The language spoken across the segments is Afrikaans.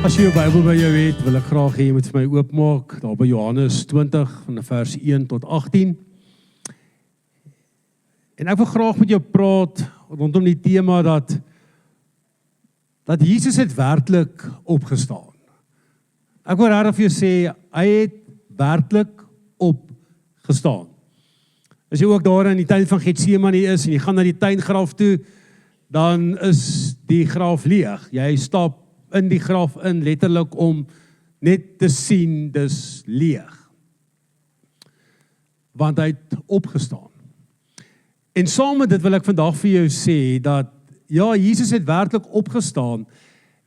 As jy jou Bybel by jou het, wil ek graag hê jy moet vir my oopmaak, daar by Johannes 20, van vers 1 tot 18. En ek wil graag met jou praat, rondom die tema dat Jesus het werklik opgestaan. Ek wil regtig vir jou sê, hy het werklik opgestaan. As jy ook daar in die tuin van Getsemane is, en jy gaan na die tuingraf toe, dan is die graf leeg. Jy stap in die graf in, letterlik om net te sien, dis leeg. Want hy het opgestaan. En saam met dit wil ek vandag vir jou sê, dat ja, Jesus het werklik opgestaan,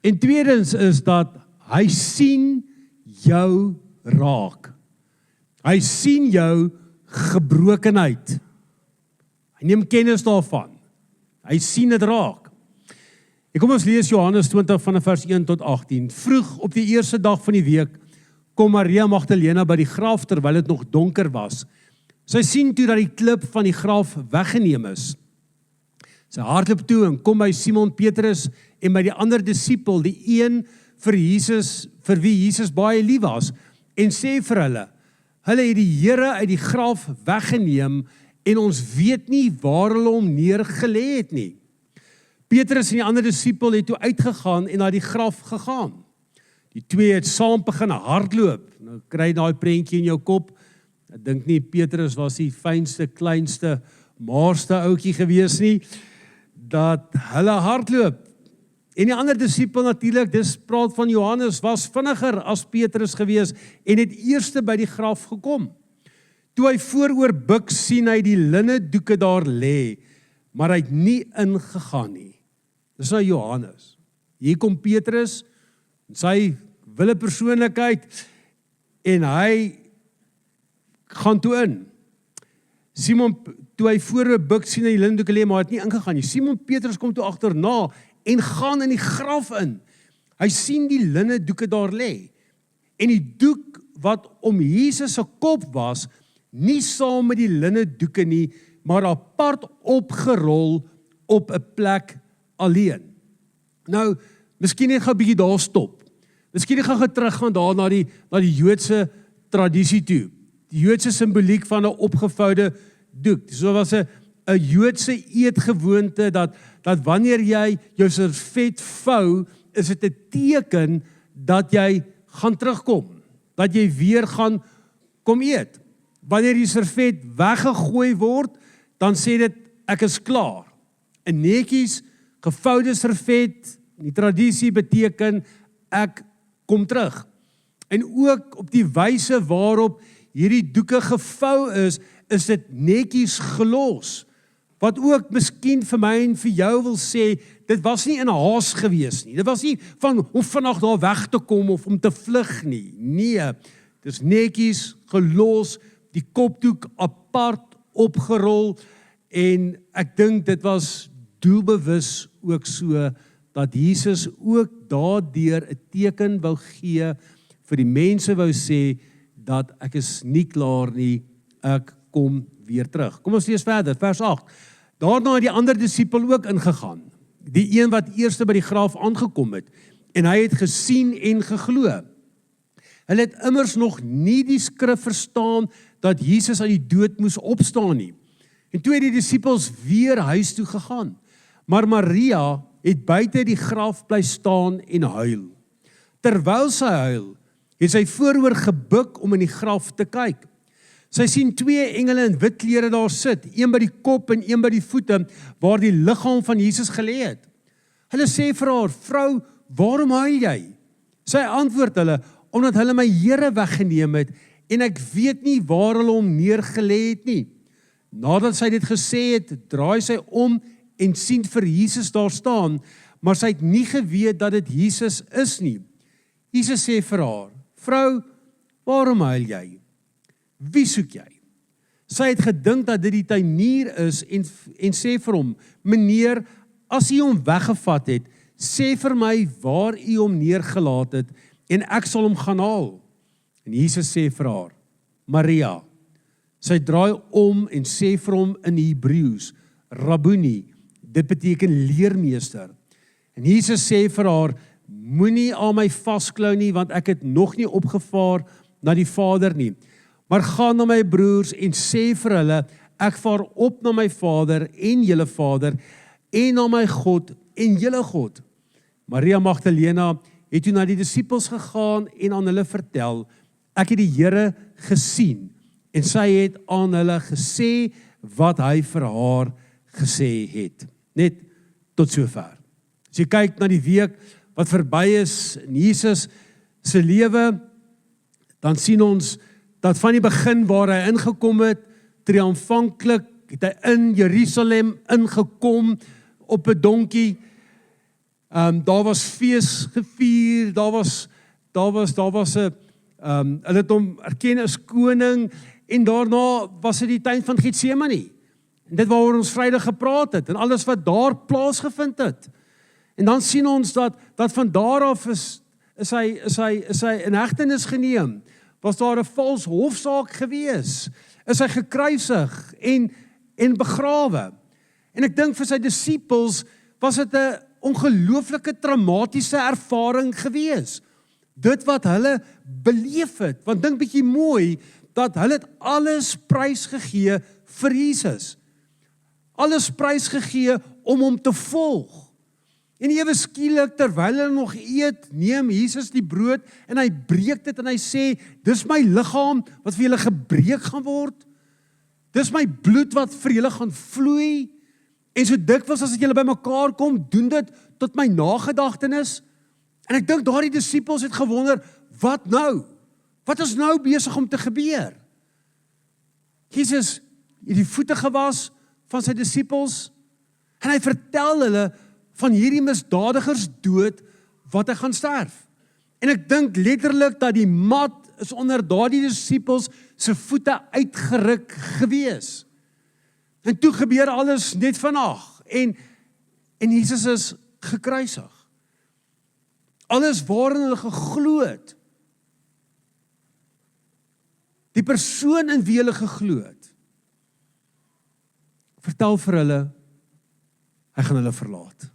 en tweedens is dat hy sien jou raak. Hy sien jou gebrokenheid. Hy neem kennis daarvan. Hy sien dit raak. Kom ons lees Johannes 20 van vers 1 tot 18. Vroeg op die eerste dag van die week kom Maria Magdalena by die graf terwyl dit nog donker was. Sy sien toe dat die klip van die graf weggeneem is. Sy hardloop toe en kom by Simon Petrus en by die ander disipel, die een vir wie Jesus baie lief was, en sê vir hulle het die Here uit die graf weggeneem en ons weet nie waar hulle hom neergelê het nie. Petrus en die ander disipel het toe uitgegaan en na die graf gegaan. Die twee het saam begin hardloop. Nou kry jy daai prentjie in jou kop. Ek dink nie Petrus was die fynste, kleinste, maarste ouetjie gewees nie, dat hulle hardloop. En die ander disipel natuurlik, dis praat van Johannes, was vinniger as Petrus gewees en het eerste by die graf gekom. Toe hy vooroor buig, sien hy die linnen doeke daar lê, maar hy het nie ingegaan nie. Dis nou Johannes. Hier kom Petrus, sy wille persoonlikheid, en hy gaan toe in. Simon, toe hy vooroor buig, sien hy die linnen doeke lê, maar hy het nie ingegaan nie. Simon Petrus kom toe agterna, en gaan in die graf in. Hy sien die linnen doeke daar lê. En die doek wat om Jesus se kop was, nie saam met die linnen doeke nie, maar apart opgerol op 'n plek alleen. Nou, miskien net gaan 'n bietjie daar stop. Miskien net gaan teruggaan daar na die Joodse tradisie toe. Die Joodse simboliek van 'n opgevoude doek. So was 'n Joodse eetgewoonte dat wanneer jy jou servet vou, is dit 'n teken dat jy gaan terugkom, dat jy weer gaan kom eet. Wanneer die servet weggegooi word, dan sê dit ek is klaar. 'n netjies gevoude servet, die tradisie beteken ek kom terug. En ook op die wyse waarop hierdie doeke gevou is dit netjies gelos. Wat ook miskien vir my en vir jou wil sê, dit was nie in 'n haas gewees nie. Dit was nie van om vinnig daar weg te kom of om te vlug nie. Nee, dit is netjies gelos, die kopdoek apart opgerol, en ek dink dit was doelbewus ook so, dat Jesus ook daardeur 'n teken wou gee, vir die mense wou sê, dat ek is nie klaar nie, ek kom weer terug. Kom ons lees verder, vers 8. Daarna het die ander disipel ook ingegaan, die een wat eerste by die graf aangekom het, en hy het gesien en geglo. Hulle het immers nog nie die skrif verstaan, dat Jesus uit die dood moes opstaan nie. En toe het die disipels weer huis toe gegaan. Maar Maria het buite die graf bly staan en huil. Terwyl sy huil, het sy vooroor gebuk om in die graf te kyk. Sy sien twee engele in wit klere daar sit, een by die kop en een by die voete, waar die liggaam van Jesus gelê het. Hulle sê vir haar, vrou, waarom huil jy? Sy antwoord hulle, omdat hulle my Here weggeneem het, en ek weet nie waar hulle hom neergelê het nie. Nadat sy dit gesê het, draai sy om en sien vir Jesus daar staan, maar sy het nie geweet dat dit Jesus is nie. Jesus sê vir haar, vrou, waarom huil jy? Wie soek jy? Sy het gedink dat dit die tuinier is en sê vir hom, meneer, as u hom weggevat het, sê vir my waar u hom neergelaat het en ek sal hom gaan haal. En Jesus sê vir haar, Maria. Sy draai om en sê vir hom in Hebreëus, Rabboni, dit beteken leermeester. En Jesus sê vir haar, moenie aan my vasklou nie, want ek het nog nie opgevaar na die Vader nie. Maar gaan na my broers en sê vir hulle, ek vaar op na my Vader en julle Vader, en na my God en julle God. Maria Magdalena het toe na die disippels gegaan en aan hulle vertel, ek het die Here gesien, en sy het aan hulle gesê wat hy vir haar gesê het. Net tot sover. As jy kyk na die week wat verby is in Jesus se lewe, dan sien ons dat van die begin waar hy ingekom het, triomfantlik het hy in Jerusalem ingekom op 'n donkie. Daar was fees gevier, daar was 'n hulle het hom erken as koning, en daarna was dit die tuin van Getsemane. En dit waaroor ons Vrydag gepraat het, en alles wat daar plaasgevind het. En dan sien ons dat van daar af is hy in hegtenis geneem. Was daar 'n vals hofsaak gewees? Is hy gekruisig en begrawe? En ek dink vir sy disippels was dit 'n ongelooflike traumatiese ervaring gewees. Dit wat hulle beleef het, want dink bietjie mooi, dat hulle het alles prysgegee vir Jesus. Alles prysgegee om hom te volg. En ewe skielik, terwyl hulle nog eet, neem Jesus die brood en hy breek dit en hy sê, dis my liggaam wat vir julle gebreek gaan word. Dis my bloed wat vir julle gaan vloei. En so dikwels as julle bymekaar kom, doen dit tot my nagedagtenis. En ek dink daardie disippels het gewonder, wat nou? Wat is nou besig om te gebeur? Jesus het die voete gewas van sy disippels en hy vertel hulle van hierdie misdadigers dood wat hy gaan sterf. En ek dink letterlik dat die mat is onder daardie disippels se voete uitgeruk gewees. En toe gebeur alles net vandag en Jesus is gekruisig. Alles waarin hulle geglo het. Die persoon in wie hulle geglo het. Vertel vir hulle, hy gaan hulle verlaat.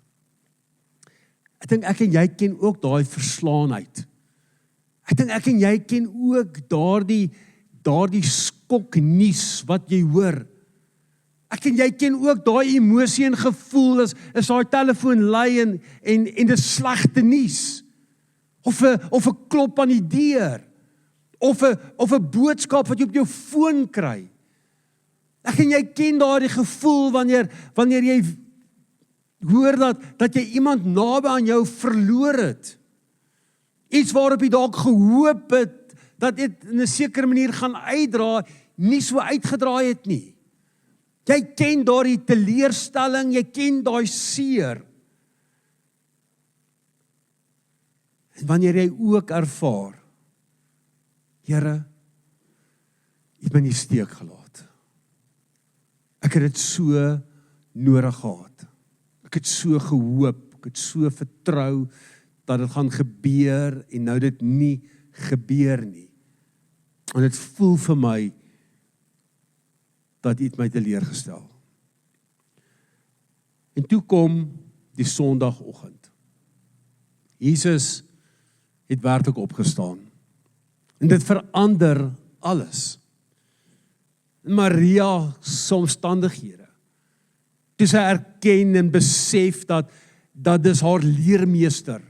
Ek dink ek en jy ken ook daai verslaanheid. Ek dink ek en jy ken ook daardie skoknuus wat jy hoor. Ek en jy ken ook daai emosie en gevoel is daai telefoon lui en dis slegte nuus. Of 'n klop aan die deur. Of 'n boodskap wat jy op jou foon kry. Ek en jy ken daardie gevoel wanneer jy hoor dat jy iemand naby aan jou verloor het. Iets waarop jy dalk gehoop het, dat dit in 'n sekere manier gaan uitdra, nie so uitgedraai het nie. Jy ken daardie teleurstelling, jy ken daai seer. En wanneer jy ook ervaar, Here, jy het my nie steek gelaat. Ek het dit so nodig gehad. Ek het so gehoop, ek het so vertrou dat dit gaan gebeur en nou dit nie gebeur nie. En dit voel vir my dat iets my teleurgestel. En toe kom die Sondagoggend. Jesus het werklik opgestaan. En dit verander alles. Maria se omstandighede. Toe sy erken en besef dat dis haar leermeester,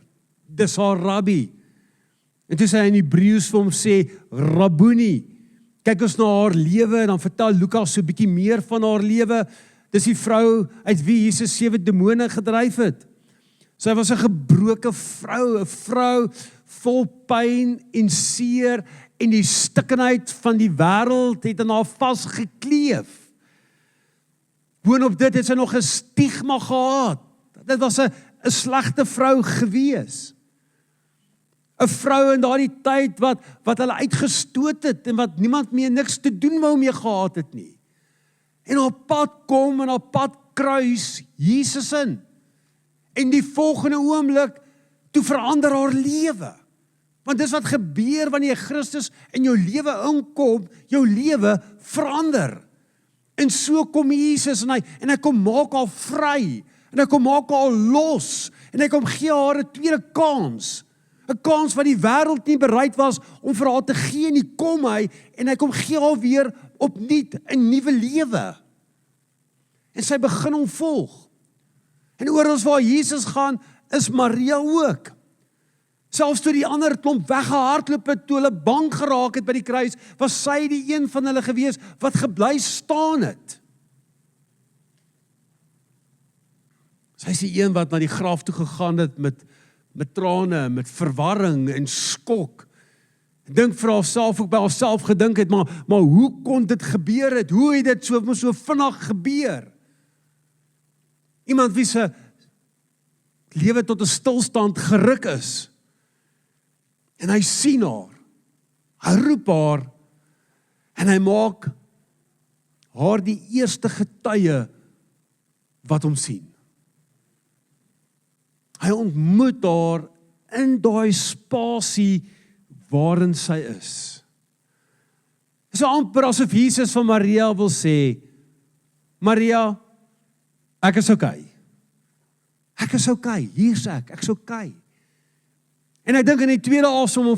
dis haar rabbi. En toe sy in Hebreëus vir hom sê, Rabboni, kyk ons na haar lewe, en dan vertel Lukas so 'n bietjie meer van haar lewe. Dis die vrou uit wie Jesus 7 demone gedryf het. Sy was 'n gebroke vrou, 'n vrou vol pyn en seer, en die stikkenheid van die wêreld het aan haar vasgekleef. Boonop dit het sy nog 'n stigma gehad. Dit was 'n slegte vrou gewees. 'n Vrou in daardie tyd wat hulle uitgestoot het en wat niemand meer niks te doen wou mee gehad het nie. En op pad kom en op pad kruis Jesus in. En die volgende oomblik toe verander haar lewe. Want dis wat gebeur wanneer Christus in jou lewe inkom, jou lewe verander. En so kom Jesus en hy kom maak haar vry. En hy kom maak haar los, en hy kom gee haar 'n tweede kans. 'n Kans wat die wêreld nie bereid was om vir haar te gee nie, kom hy, en hy kom gee haar weer opnuut 'n nuwe lewe. En sy begin hom volg. En oral waar Jesus gaan, is Maria ook. Selfs toe die ander klomp weggehardloop het, toe hulle bang geraak het by die kruis, was sy die een van hulle gewees wat gebly staan het. Sy is die een wat na die graf toe gegaan het met trane, met verwarring en skok. Dink vir haarself, ook by haarself gedink het, maar hoe kon dit gebeur het? Hoe het dit so vinnig gebeur? Iemand wie se lewe tot 'n stilstand geruk is. En hy sien haar. Hy roep haar en hy maak haar die eerste getuie wat hom sien. Hy ontmoet haar in daai spasie waarin sy is. Dit is amper asof Jesus van Maria wil sê, Maria, ek is okay. Ek is okay, hier's ek is okay. En ek dink in die tweede asem om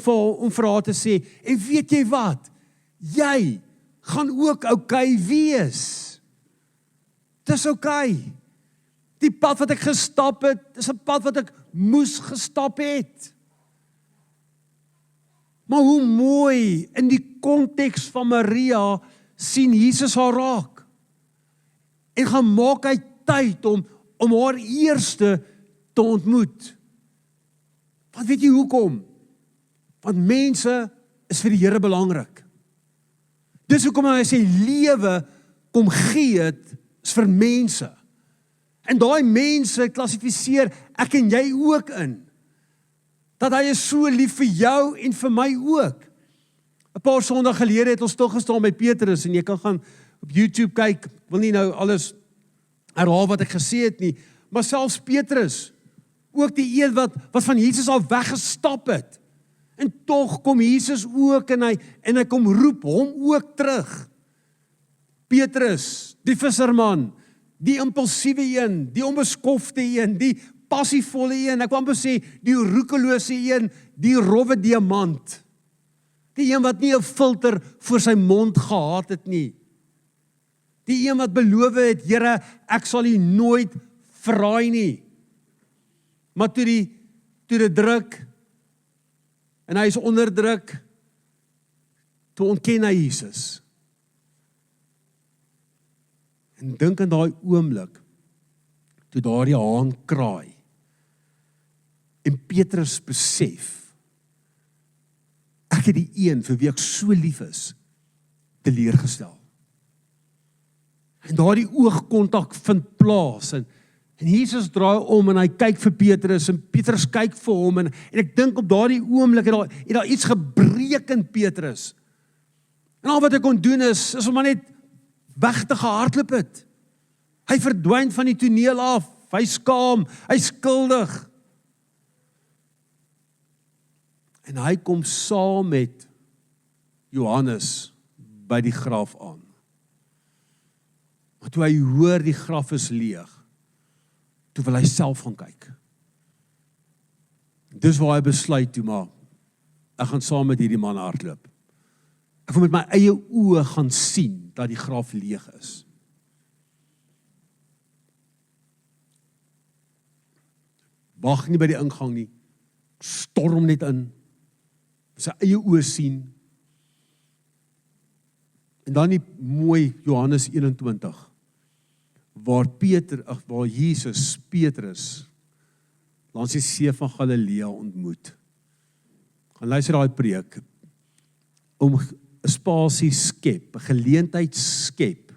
vir haar te sê, en weet jy wat? Jy gaan ook okay wees. Dis okay. Die pad wat ek gestap het, is 'n pad wat ek moes gestap het. Maar hoe mooi in die konteks van Maria sien Jesus haar raak. En gaan maak hy tyd om haar eerste te ontmoet. Want weet jy hoekom? Want mense is vir die Here belangrik. Dis hoekom hy sê lewe kom gee het is vir mense. En daai mense klassifiseer ek en jy ook in. Dat hy is so lief vir jou en vir my ook. 'n Paar Sondae gelede het ons stil gestaan by Petrus en jy kan gaan op YouTube kyk. Ek wil nie nou alles herhaal wat ek gesê het nie, maar selfs Petrus, ook die een wat van Jesus al weggestap het. En tog kom Jesus ook en hy kom roep hom ook terug. Petrus, die visserman, die impulsiewe een, die onbeskofte een, die passievolle een, ek wou amper sê, die roekelose een, die rowwe diamant. Die een wat nie 'n filter voor sy mond gehad het nie. Die een wat beloof het, Here, ek sal U nooit verraai nie. Maar toe dit druk, en hy is onder druk, toe ontken hy Jesus. En dink aan daai oomblik, toe daardie haan kraai, en Petrus besef, ek het die een vir wie ek so lief is, teleurgestel. En daardie oogkontak vind plaas, en Jesus draai om, en hy kyk vir Petrus, en Petrus kyk vir hom, en ek dink op daardie oomblik, het daar iets gebreek in Petrus. En al wat hy kon doen is om maar net weg te gehardloop het. Hy verdwyn van die toneel af, hy skaam, hy skuldig. En hy kom saam met Johannes by die graf aan. Maar toe hy hoor die graf is leeg, toe wil hy self gaan kyk. Dis waar hy besluit toe, maar ek gaan saam met hierdie man hardloop. Ek wil met my eie oë gaan sien dat die graf leeg is. Wag nie by die ingang nie, storm net in, sy eie oë sien. En dan die mooi Johannes 21, waar Jesus Petrus langs die see van Galilea ontmoet. Gaan luister daai preek, om 'n spasie skep, 'n geleentheid skep,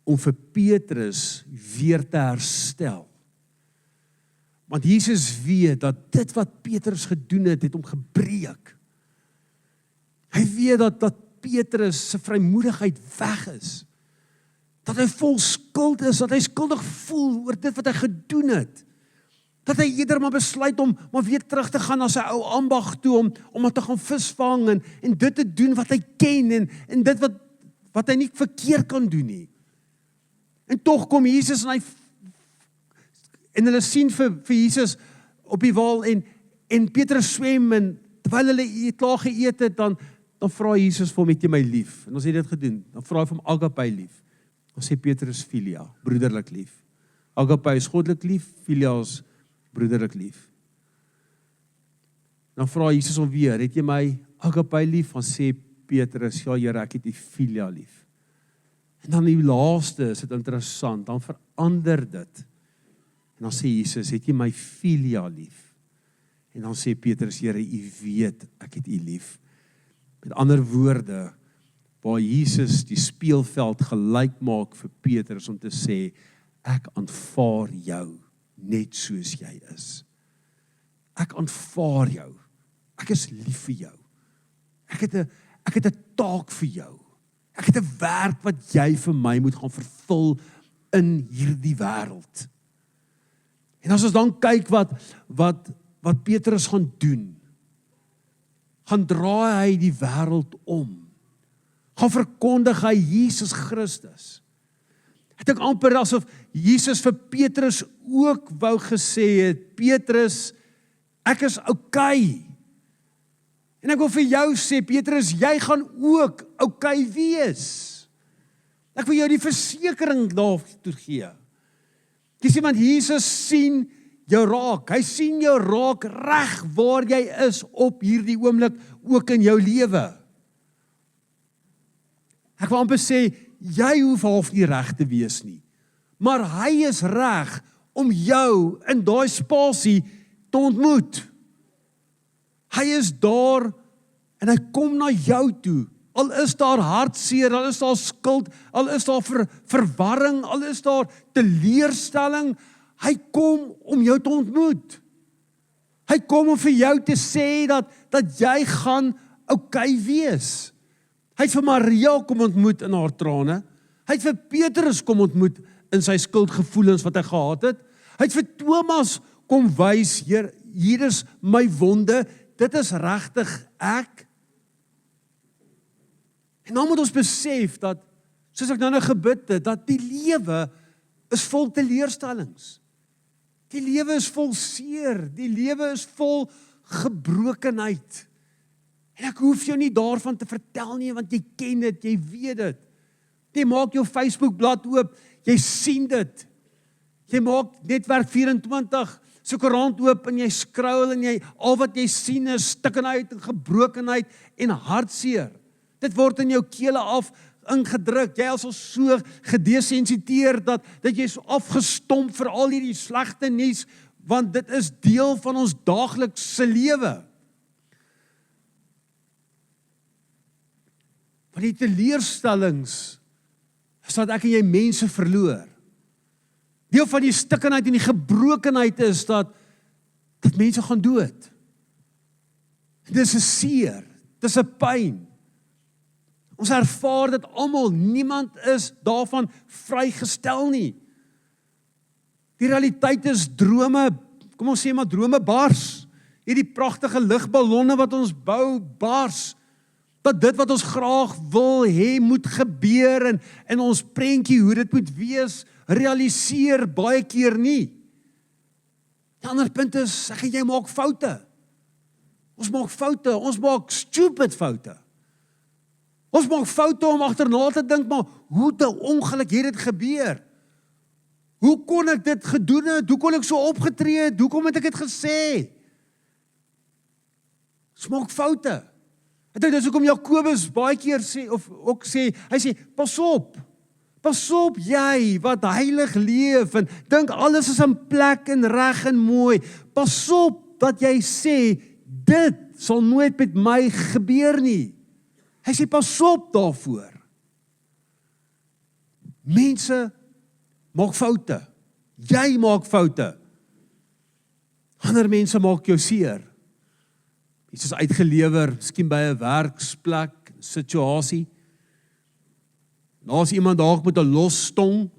om vir Petrus weer te herstel. Want Jesus weet dat dit wat Petrus gedoen het, het hom gebreek. Hy weet dat Petrus se vrymoedigheid weg is. Dat hy vol skuld is, dat hy skuldig voel oor dit wat hy gedoen het. Dat hy eerder maar besluit om maar weer terug te gaan na sy ou ambag toe, om te gaan visvang en dit te doen wat hy ken en dit wat hy nie verkeerd kan doen nie. En tog kom Jesus en hy En hulle sien vir Jesus op die wal en Petrus swem en terwyl hulle klaar geëet het, dan vra Jesus vir hom, het jy my lief? En ons het dit gedoen. Dan vra hy vir hom agape lief. Dan sê Petrus filia, broederlik lief. Agape is goddelik lief, filia is broederlik lief. Dan vra Jesus hom weer, het jy my agape lief? Dan sê Petrus, ja Here, ek het die filia lief. En dan die laaste is dit interessant, dan verander dit. En dan sê Jesus, het jy my filia lief? En dan sê Petrus, Here, u weet, ek het u lief. Met ander woorde, waar Jesus die speelveld gelyk maak vir Petrus om te sê, ek aanvaar jou net soos jy is. Ek aanvaar jou. Ek is lief vir jou. Ek het 'n taak vir jou. Ek het 'n werk wat jy vir my moet gaan vervul in hierdie wêreld. En as ons dan kyk wat Petrus gaan doen, gaan draai hy die wêreld om. Gaan verkondig hy Jesus Christus. Ek dink amper asof Jesus vir Petrus ook wou gesê het, Petrus, ek is okay. En ek wil vir jou sê, Petrus, jy gaan ook okay wees. Ek wil jou die versekering daartoe gee. Jy sien, want Jesus sien jou raak. Hy sien jou raak reg waar jy is op hierdie oomblik, ook in jou lewe. Ek wil amper sê, jy hoef half nie reg te wees nie. Maar hy is reg om jou in daai spasie te ontmoet. Hy is daar en hy kom na jou toe. Al is daar hartseer, al is daar skuld, al is daar verwarring, al is daar teleurstelling, hy kom om jou te ontmoet. Hy kom om vir jou te sê dat jy gaan okay wees. Hy het vir Maria kom ontmoet in haar trane. Hy het vir Petrus kom ontmoet in sy skuldgevoelens wat hy gehad het. Hy het vir Thomas kom wys, hier is my wonde, dit is regtig ek. En dan moet ons besef dat, soos ek nou gebid het, dat die lewe is vol teleurstellings. Die lewe is vol seer, die lewe is vol gebrokenheid. En ek hoef jou nie daarvan te vertel nie, want jy ken dit, jy weet dit. Jy maak jou Facebookblad oop, jy sien dit. Jy maak Netwerk 24 so koerant oop en jy scroll en al wat jy sien is stikkenheid en gebrokenheid en hartseer. Dit word in jou kele af ingedruk. Jy is al so gedesensiteer dat jy is afgestomp vir al hierdie slegte nuus, want dit is deel van ons daaglikse lewe. Want die teleurstellings is dat ek en jy mense verloor. Deel van die stikkenheid en die gebrokenheid is dat mense gaan dood. Dit is 'n seer, dit is 'n pyn. Ons ervaar dit almal, niemand is daarvan vrygestel nie. Die realiteit is drome, kom ons sê maar drome bars. Hierdie pragtige ligballonne wat ons bou, bars. Dat dit wat ons graag wil hê moet gebeur en ons prentjie hoe dit moet wees, realiseer baie keer nie. Die ander punt is, ek en jy maak foute. Ons maak foute, ons maak stupid foute. Ons maak foute om agterna te dink, maar hoe te ongeluk het dit gebeur? Hoe kon ek dit gedoen het? Hoe kon ek so opgetree het? Hoe kom het ek dit gesê? Ons maak foute. Ek dink dis hoekom Jakobus baie keer sê, of ook sê, hy sê, pas op jy wat heilig leef en dink alles is in plek en reg en mooi. Pas op dat jy sê, dit sal nooit met my gebeur nie. Hy sê, pas op daarvoor. Mense maak foute. Jy maak foute. Ander mense maak jou seer. Iets is uitgelewer, miskien by 'n werksplek, situasie. Daar's iemand daar met 'n los tong,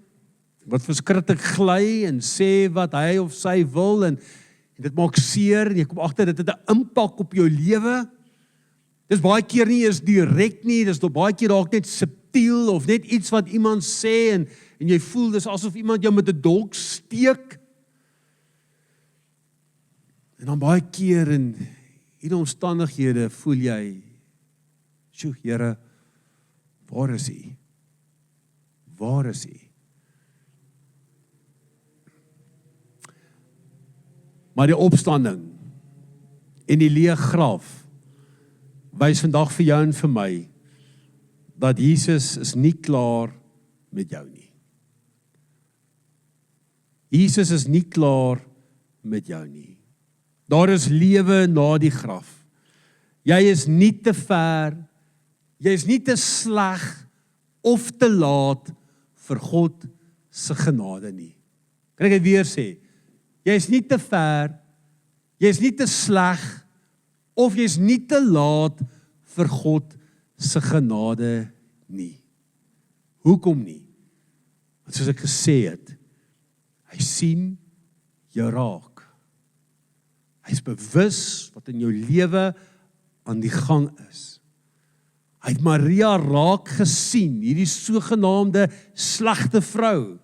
wat verskriklik gly en sê wat hy of sy wil, en dit maak seer, en jy kom agter, dit het 'n impak op jou lewe. Dis baie keer nie eens direk nie, dis baie keer dalk net subtiel, of net iets wat iemand sê, en jy voel, dis asof iemand jou met 'n dolk steek. En dan baie keer in hierdie omstandighede voel jy, "Sjoe, Here, waar is U? Waar is U?" Maar die opstanding en die leë graf wys vandag vir jou en vir my dat Jesus is nie klaar met jou nie. Jesus is nie klaar met jou nie. Daar is lewe na die graf. Jy is nie te ver, jy is nie te sleg of te laat vir God se genade nie. Kan ek dit weer sê? Jy is nie te ver, jy is nie te sleg of jy is nie te laat vir God se genade nie. Hoekom nie? Want soos ek gesê het, hy sien jou raak. Hy is bewus wat in jou lewe aan die gang is. Hy het Maria raak gesien, hierdie sogenaamde slegte vrou,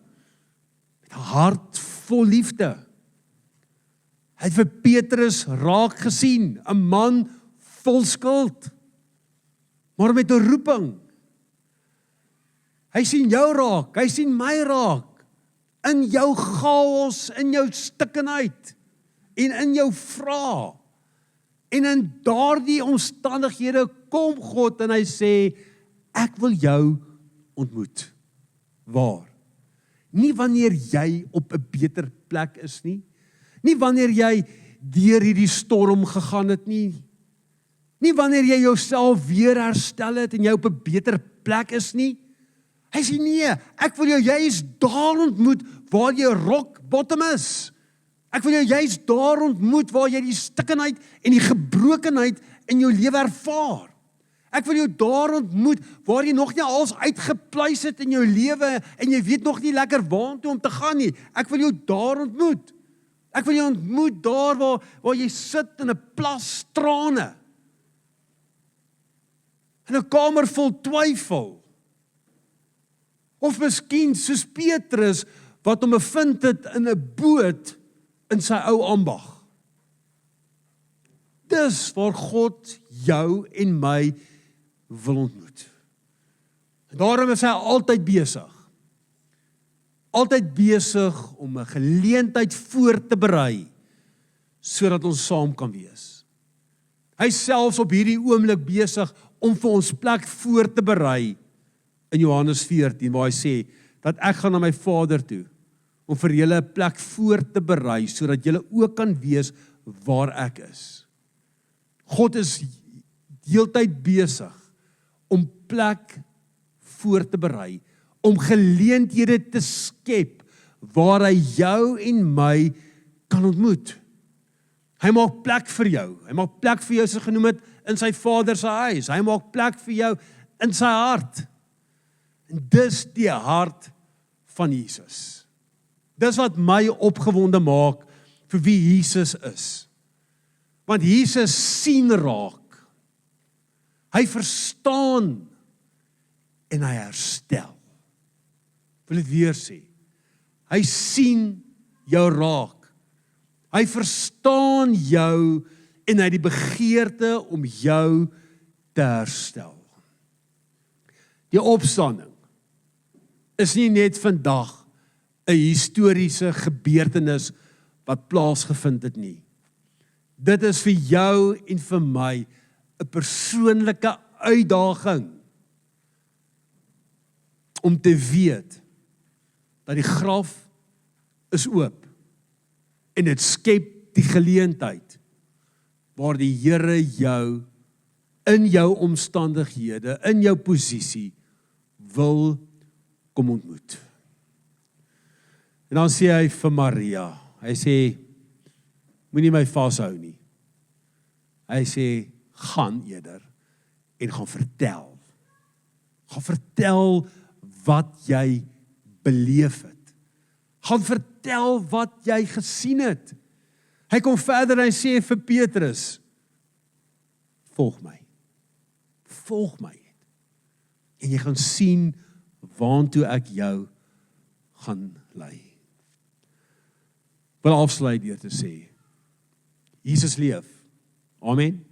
met 'n hart vol liefde. Hy het vir Petrus raak gesien, 'n man vol skuld, maar met 'n roeping. Hy sien jou raak, hy sien my raak, in jou chaos, in jou stikkenheid, en in jou vrae. En in daardie omstandighede kom God en hy sê, ek wil jou ontmoet. Waar? Nie wanneer jy op 'n beter plek is nie. Nie wanneer jy deur hierdie storm gegaan het nie. Nie wanneer jy jouself weer herstel het en jy op 'n beter plek is nie. Hy sê nee, ek wil jou juist daar ontmoet waar jy rock bottom is. Ek wil jou juist daar ontmoet waar jy die stikkenheid en die gebrokenheid in jou lewe ervaar. Ek wil jou daar ontmoet waar jy nog nie als uitgepluis het in jou lewe en jy weet nog nie lekker waartoe om te gaan nie. Ek wil jou daar ontmoet. Ek wil jou ontmoet daar waar jy sit in 'n plas trane. In 'n kamer vol twyfel. Of miskien soos Petrus wat hom bevind het in 'n boot in sy ou ambag. Dis waar God jou en my wil ontmoet. En daarom is hy altyd besig. Altyd besig om 'n geleentheid voor te berei sodat ons saam kan wees. Hy is selfs op hierdie oomblik besig om vir ons plek voor te berei in Johannes 14 waar hy sê dat ek gaan na my Vader toe om vir julle 'n plek voor te berei sodat julle ook kan wees waar ek is. God is heeltyd besig om plek voor te berei, om geleenthede te skep waar hy jou en my kan ontmoet. Hy maak plek vir jou. Hy maak plek vir jou soos genoem het in sy Vader se huis. Hy maak plek vir jou in sy hart. En dis die hart van Jesus. Dis wat my opgewonde maak vir wie Jesus is. Want Jesus sien raak. Hy verstaan en hy herstel. Wil dit weer sê. Hy sien jou raak. Hy verstaan jou en hy het die begeerte om jou te herstel. Die opstanding is nie net vandag 'n historiese gebeurtenis wat plaasgevind het nie. Dit is vir jou en vir my 'n persoonlike uitdaging om te weet dat die graf is oop en dit skep die geleentheid waar die Here jou in jou omstandighede, in jou posisie wil kom ontmoet. En dan sê hy vir Maria, hy sê, moenie my vashou nie. Hy sê, gaan eerder en gaan vertel. Gaan vertel wat jy beleef het. Gaan vertel wat jy gesien het. Hy kom verder en hy sê vir Petrus, volg my. Volg my. En jy gaan sien waartoe ek jou gaan lei. Wil afsluit deur te sê, Jesus leef. Amen.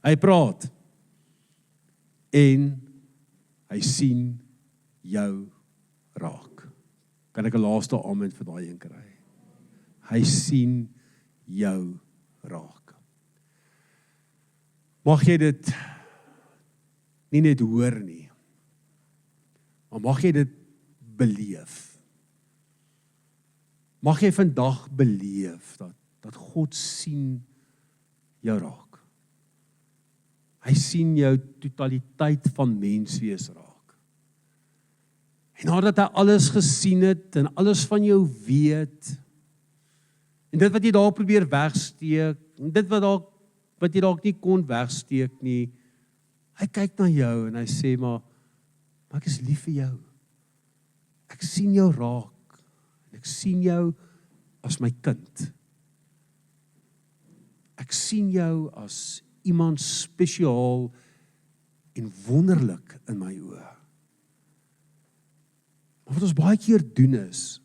Hy praat. En hy sien jou raak. Kan ek 'n laaste amen vir daai een kry? Hy sien jou raak. Mag jy dit nie net hoor nie, maar mag jy dit beleef. Mag jy vandag beleef dat God sien jou raak. Hy sien jou totaliteit van menswees raak. En nadat hy alles gesien het en alles van jou weet, en dit wat jy daar probeer wegsteek, en dit wat jy dalk nie kon wegsteek nie, hy kyk na jou en hy sê, maar ek is lief vir jou. Ek sien jou raak. Ek sien jou as my kind. Ek sien jou as iemand spesiaal en wonderlik in my oë. Maar wat ons baie keer doen is,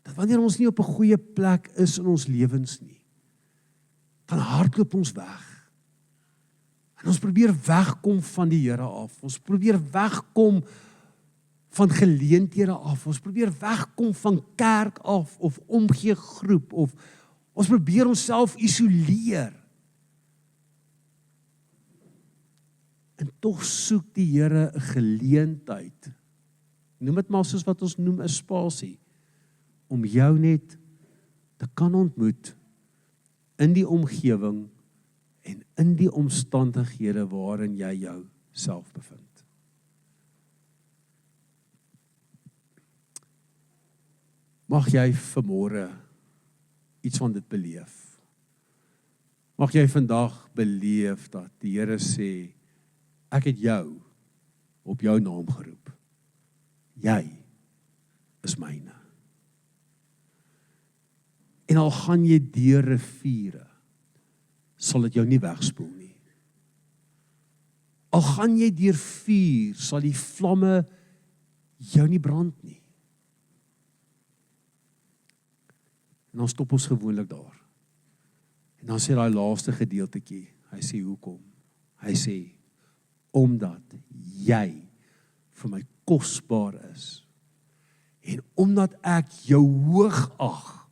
dat wanneer ons nie op 'n goeie plek is in ons lewens nie, dan hardloop ons weg. En ons probeer wegkom van die Here af. Ons probeer wegkom van geleenthede af. Ons probeer wegkom van kerk af of omgee groep of ons probeer onsself isoleer. En tog soek die Here 'n geleentheid. Noem dit maar soos wat ons noem 'n spasie om jou net te kan ontmoet in die omgewing en in die omstandighede waarin jy jouself bevind. Mag jy vanmôre iets van dit beleef. Mag jy vandag beleef dat die Here sê, ek het jou op jou naam geroep. Jy is myne. En al gaan jy deur riviere, sal dit jou nie wegspoel nie. Al gaan jy deur vuur, sal die vlamme jou nie brand nie. En dan stop ons gewoonlik daar. En dan sê daai laaste gedeeltetjie, hy sê hoekom? Hy sê, omdat jy vir my kosbaar is, en omdat ek jou hoog ag,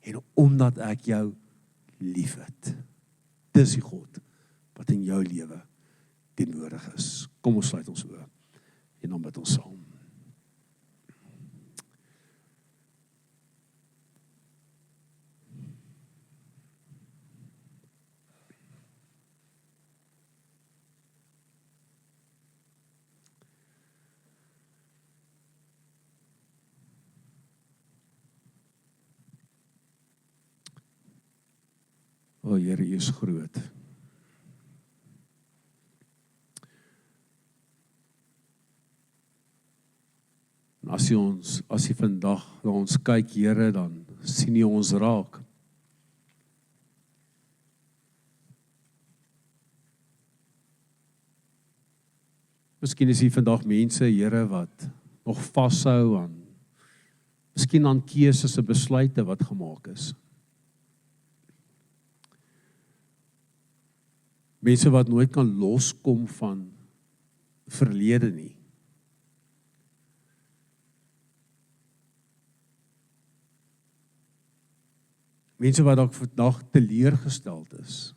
en omdat ek jou liefhet. Dis die God wat in jou lewe teenwoordig is. Kom ons sluit ons oë en dan bid ons saam. O Here, U is groot. En as U vandag na ons kyk, Here, dan sien U ons raak. Miskien is hier vandag mense, Here, wat nog vashou aan, miskien aan keuses en besluite wat gemaak is. Mense wat nooit kan loskom van verlede nie. Mense wat dalk vandag teleurgesteld is.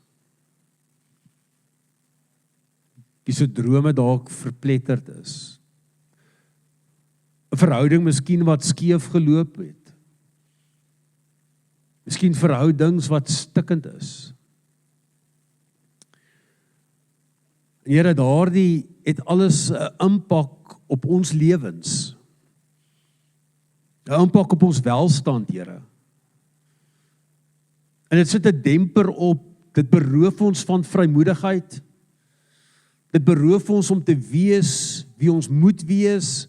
Die se drome dalk verpletterd is. 'n Verhouding miskien wat skeef geloop het. Miskien verhoudings wat stikkend is. Here, daardie het alles 'n impak op ons lewens. 'n Impak op ons welstand, Here. En dit sit 'n demper op, dit beroof ons van vrymoedigheid. Dit beroof ons om te wees wie ons moet wees.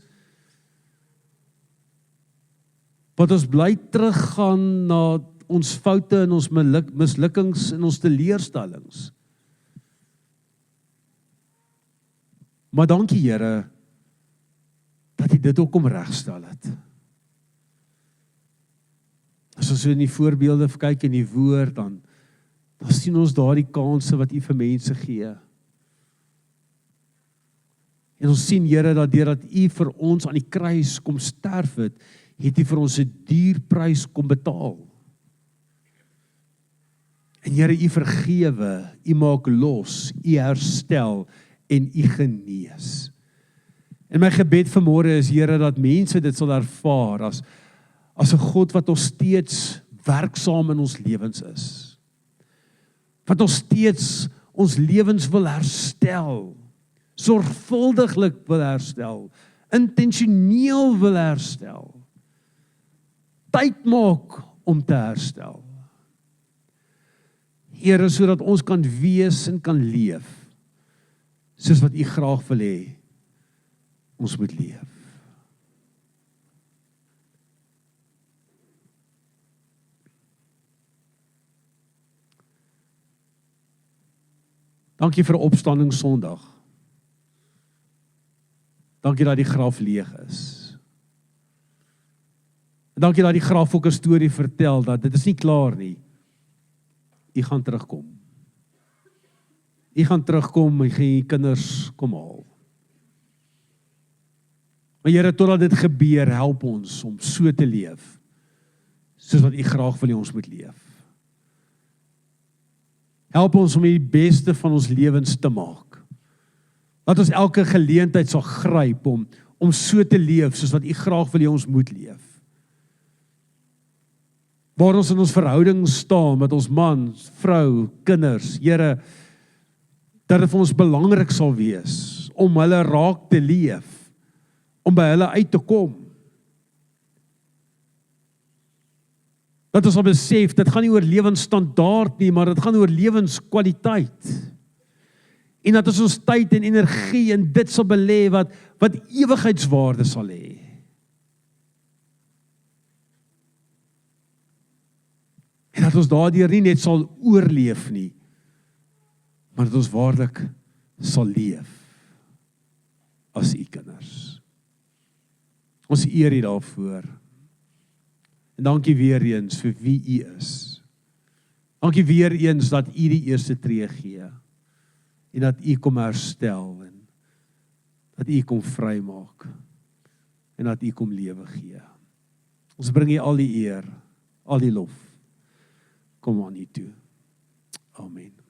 Want ons bly teruggaan na ons foute en ons mislukkings en ons teleurstellings. Maar dankie Here, dat U dit ook kom regstel het. as ons so in die voorbeelde kyk in die woord, dan sien ons daar die kanse wat U vir mense gee. En ons sien, Here, dat deurdat U vir ons aan die kruis kom sterf het U vir ons 'n duur prys kom betaal. En Here, U vergewe, U maak los, U herstel en U genees. En my gebed vanmôre is, Here, dat mense dit sal ervaar as 'n God wat ons steeds werksaam in ons lewens is. Wat ons steeds ons lewens wil herstel, sorgvuldiglik wil herstel, intentioneel wil herstel, tyd maak om te herstel. Here, sodat ons kan wees en kan leef, soos wat U graag wil hê, ons moet leef. Dankie vir opstanding Sondag. Dankie dat die graf leeg is. Dankie dat die graf ook 'n storie vertel, dat dit is nie klaar nie. U gaan terugkom. U gaan terugkom en gaan U kinders kom haal. Maar Here, totdat dit gebeur, help ons om so te leef, soos wat U graag wil hê ons moet leef. Help ons om die beste van ons lewens te maak. Laat ons elke geleentheid sal gryp om so te leef, soos wat U graag wil hê ons moet leef. Waar ons in ons verhouding staan met ons man, vrou, kinders, Here, dat dit vir ons belangrik sal wees om hulle raak te leef, om by hulle uit te kom. Dat ons al besef, dit gaan nie oor lewensstandaard nie, maar dit gaan oor lewenskwaliteit. En dat ons tyd en energie in dit sal belê wat ewigheidswaarde sal hê. En dat ons daardeur nie net sal oorleef nie, maar dat ons waarlik sal leef as U kinders. Ons eer U daarvoor. En dankie weer eens vir wie U is. Dankie weer eens dat U die eerste tree gee. En dat U kom herstel en dat U kom vrymaak en dat U kom lewe gee. Ons bring U al die eer, al die lof. Kom aan U toe. Amen.